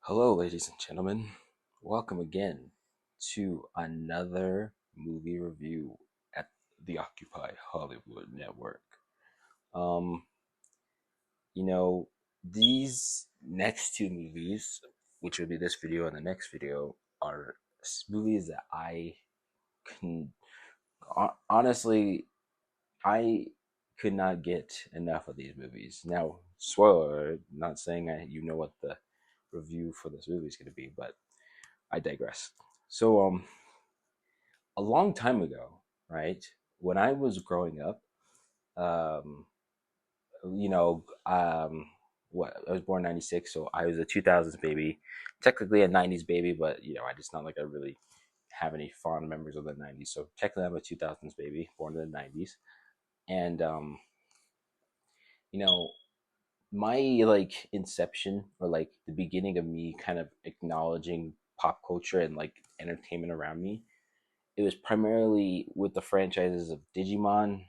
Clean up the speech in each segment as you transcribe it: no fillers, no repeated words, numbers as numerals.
Hello, ladies and gentlemen. Welcome again to another movie review at the Occupy Hollywood Network. Um, you know, these next two movies, which will be this video and the next video, are movies that I can honestly, I could not get enough of these movies. Now, spoiler alert, not saying you know what the review for this movie is going to be, but I digress. So, a long time ago, right, when I was growing up, um, you know, what I was born '96, so I was a 2000s baby, technically a '90s baby, but I just not like I really have any fond memories of the '90s. So technically, I'm a 2000s baby, born in the '90s, and you know, my like inception or like the beginning of me kind of acknowledging pop culture and like entertainment around me, it was primarily with the franchises of Digimon,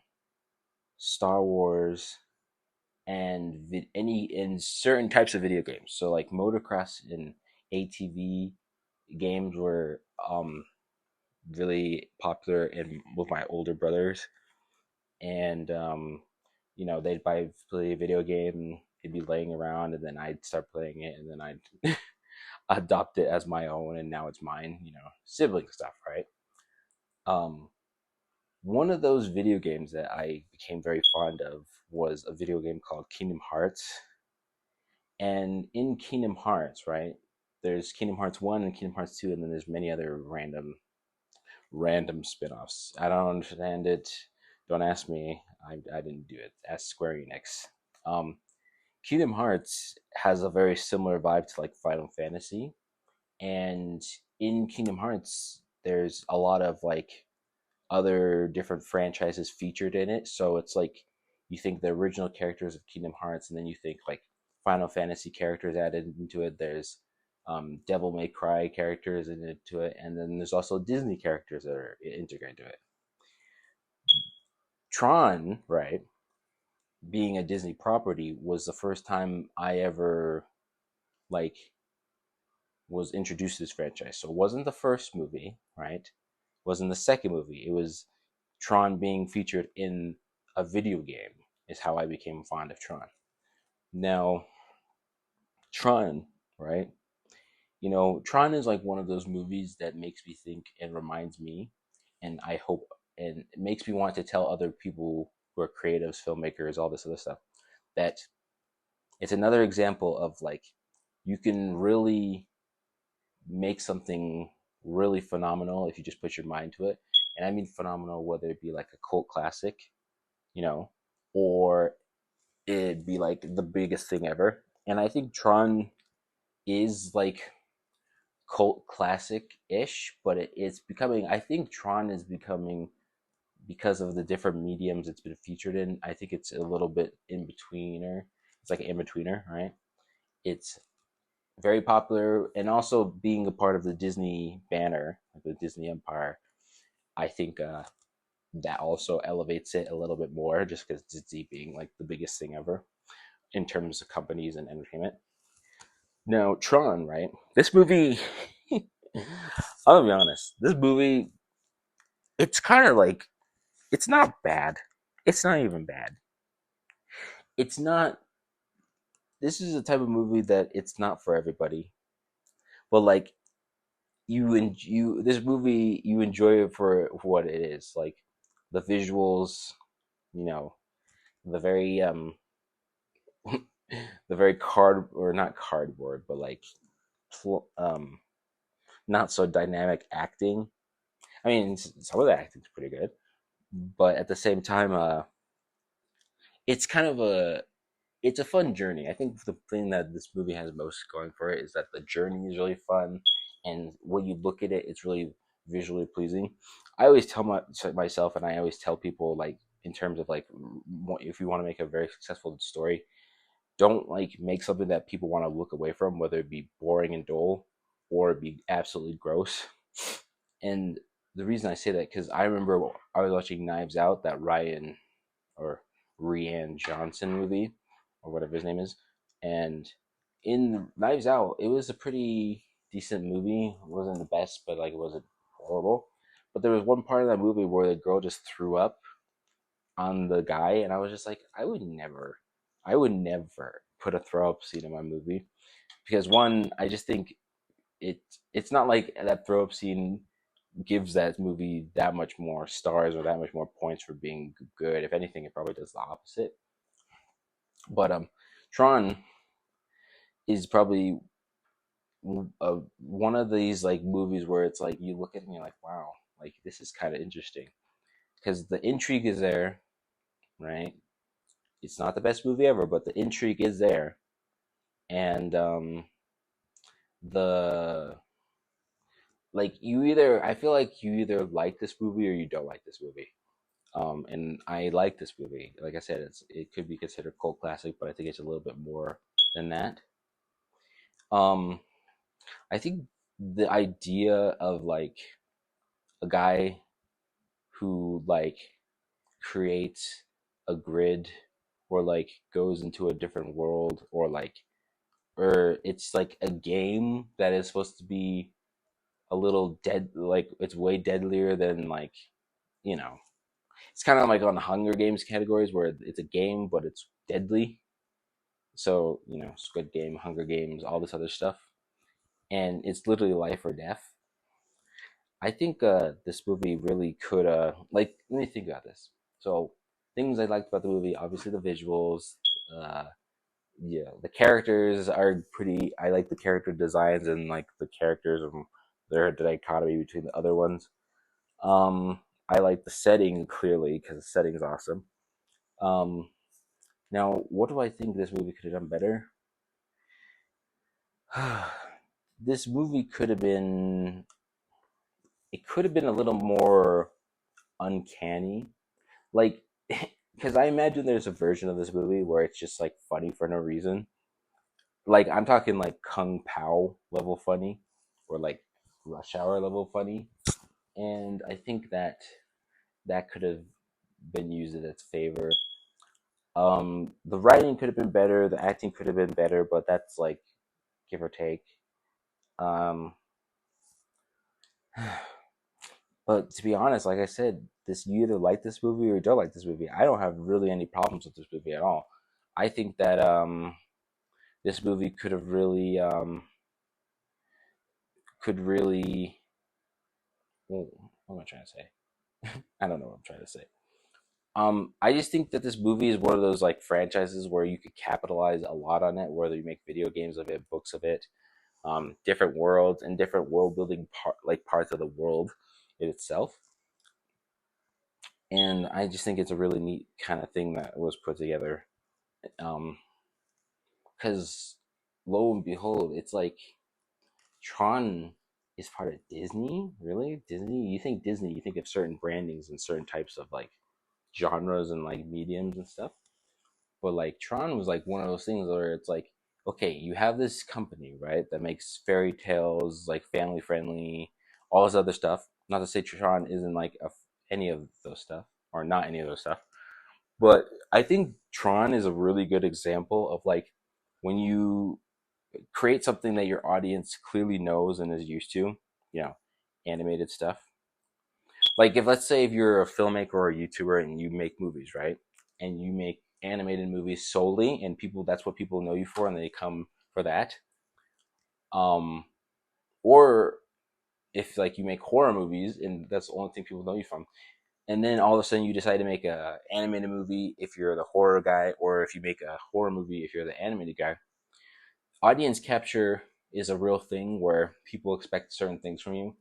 Star Wars, and any in certain types of video games. So like motocross and ATV games were really popular in with my older brothers, and they'd play a video game and it'd be laying around, and then I'd start playing it, and then I'd adopt it as my own, and now it's mine. Sibling stuff, right? Um, One of those video games that I became very fond of was a video game called Kingdom Hearts. And in Kingdom Hearts, right, there's Kingdom Hearts 1 and Kingdom Hearts 2, and then there's many other random spin-offs. I don't understand it. Don't ask me. I didn't do it. Ask Square Enix. Um, Kingdom Hearts has a very similar vibe to like Final Fantasy. And in Kingdom Hearts, there's a lot of like other different franchises featured in it. So it's like you think the original characters of Kingdom Hearts, and then you think like Final Fantasy characters added into it. There's Devil May Cry characters into it, and then there's also Disney characters that are integrated into it. Tron, right, being a Disney property, was the first time I ever like was introduced to this franchise. So it wasn't the first movie, right? It wasn't the second movie. It was Tron being featured in a video game is how I became fond of Tron. Now, Tron, right? Tron is like one of those movies that makes me think and reminds me, and I hope, and it makes me want to tell other people who are creatives, filmmakers, all this other stuff, that it's another example of like you can really make something really phenomenal if you just put your mind to it. And I mean phenomenal, whether it be like a cult classic, you know, or it'd be like the biggest thing ever. And I think Tron is like cult classic ish, but it's becoming, I think Tron is becoming, because of the different mediums it's been featured in, I think it's a little bit in betweener. It's like an in betweener, right? It's very popular, and also being a part of the Disney banner, like the Disney Empire, I think that also elevates it a little bit more, just because Disney being like the biggest thing ever in terms of companies and entertainment. Now, Tron, right? This movie, I'll be honest, this movie, it's kind of like, it's not bad. It's not even bad. It's not, this is a type of movie that it's not for everybody. But like, this movie, you enjoy it for what it is. Like, the visuals, you know, the very, the very or not cardboard, but like, um, not so dynamic acting. I mean, some of the acting's pretty good, but at the same time, it's kind of it's a fun journey. I think the thing that this movie has most going for it is that the journey is really fun, and when you look at it, it's really visually pleasing. I always tell myself, and I always tell people, like, in terms of like, if you want to make a very successful story, don't like make something that people want to look away from, whether it be boring and dull or be absolutely gross. And the reason I say that, because I remember I was watching Knives Out, that Ryan or Rian Johnson movie, or whatever his name is, and in Knives Out, it was a pretty decent movie. It wasn't the best, but like it wasn't horrible. But there was one part of that movie where the girl just threw up on the guy, and I was just like, I would never put a throw up scene in my movie because one, I just think it it's not like that throw up scene gives that movie that much more stars or that much more points for being good. If anything, it probably does the opposite. But Tron is probably one of these like movies where it's like you look at it and you're like, wow, like this is kind of interesting because the intrigue is there, right? It's not the best movie ever, but the intrigue is there, and the like you either I feel like you either like this movie or you don't like this movie. And I like this movie. Like I said, it could be considered cult classic, but I think it's a little bit more than that. Um, I think the idea of like a guy who like creates a grid or like goes into a different world or it's like a game that is supposed to be a little dead, like it's way deadlier than like, you know, it's kind of like on the Hunger Games categories where it's a game but it's deadly. So you know, Squid Game, Hunger Games, all this other stuff, and it's literally life or death. I think this movie really could like let me think about this. So things I liked about the movie, obviously the visuals, uh, yeah, the characters are pretty. I like the character designs and like the characters and their dichotomy between the other ones. Um, I like the setting clearly because the setting is awesome. Um, Now, what do I think this movie could have done better? This movie could have been. It could have been a little more uncanny, like because I imagine there's a version of this movie where it's just like funny for no reason. Like I'm talking like Kung Pao level funny, or like Rush Hour level funny, and I think that that could have been used in its favor. The writing could have been better, the acting could have been better, but that's like give or take. Um, but to be honest, like I said, this you either like this movie or you don't like this movie. I don't have really any problems with this movie at all. I think that this movie could really well, what am I trying to say? I don't know what I'm trying to say. I just think that this movie is one of those like franchises where you could capitalize a lot on it, whether you make video games of it, books of it, different worlds and different world building like parts of the world in itself. And I just think it's a really neat kind of thing that was put together. Um, because lo and behold, it's like Tron is part of Disney. Really, Disney? You think Disney? You think of certain brandings and certain types of like genres and like mediums and stuff. But like Tron was like one of those things where it's like, okay, you have this company, right, that makes fairy tales, like family friendly, all this other stuff. Not to say Tron isn't like any of those stuff, or not any of those stuff, but I think Tron is a really good example of like when you create something that your audience clearly knows and is used to, you know, animated stuff. Like if let's say if you're a filmmaker or a YouTuber and you make movies, right? And you make animated movies solely and people that's what people know you for and they come for that. Um or if like you make horror movies and that's the only thing people know you from. And then all of a sudden you decide to make a animated movie if you're the horror guy, or if you make a horror movie if you're the animated guy. Audience capture is a real thing where people expect certain things from you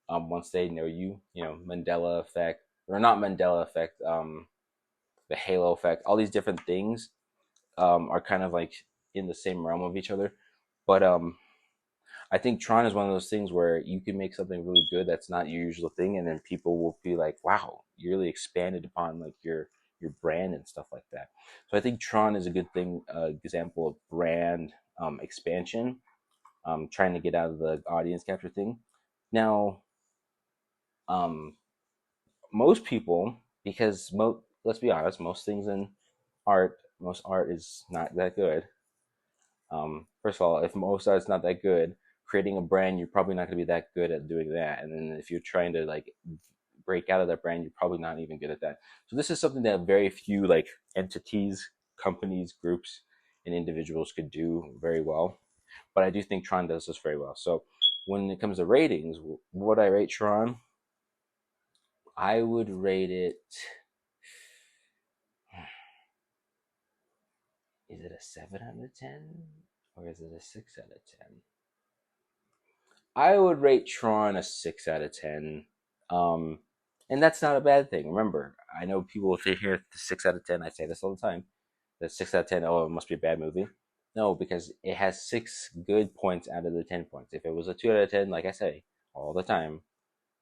once they know you. You know, Mandela effect, or not Mandela effect, the Halo effect, all these different things are kind of like in the same realm of each other. But I think Tron is one of those things where you can make something really good that's not your usual thing, and then people will be like, "Wow, you really expanded upon like your brand and stuff like that." So I think Tron is a good thing, example of brand expansion, trying to get out of the audience capture thing. Now, um, most people, because let's be honest, most things in art, most art is not that good. First of all, if most art's not that good, creating a brand, you're probably not going to be that good at doing that. And then if you're trying to like break out of that brand, you're probably not even good at that. So this is something that very few like entities, companies, groups, and individuals could do very well. But I do think Tron does this very well. So when it comes to ratings, would I rate Tron? I would rate it. Is it a 7 out of 10 or is it a 6 out of 10? I would rate Tron a 6 out of 10. Um, and that's not a bad thing. Remember, I know people, if they hear the 6 out of 10, I say this all the time. The 6 out of 10, oh, it must be a bad movie. No, because it has 6 good points out of the 10 points. If it was a 2 out of 10, like I say all the time,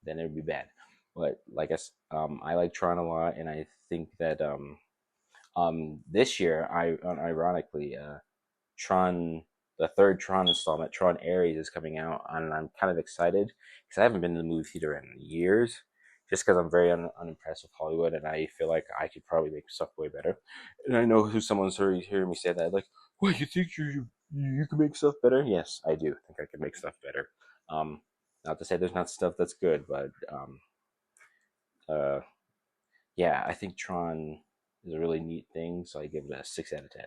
then it would be bad. But like I like Tron a lot, and I think that this year, ironically, Tron, the third Tron installment, Tron Ares, is coming out, and I'm kind of excited because I haven't been to the movie theater in years. Just because I'm very unimpressed with Hollywood, and I feel like I could probably make stuff way better. And I know who someone's already hearing me say that, like, "What, you think you can make stuff better?" Yes, I do think I can make stuff better. Um, Not to say there's not stuff that's good, but uh, yeah, I think Tron is a really neat thing, so I give it a 6 out of 10.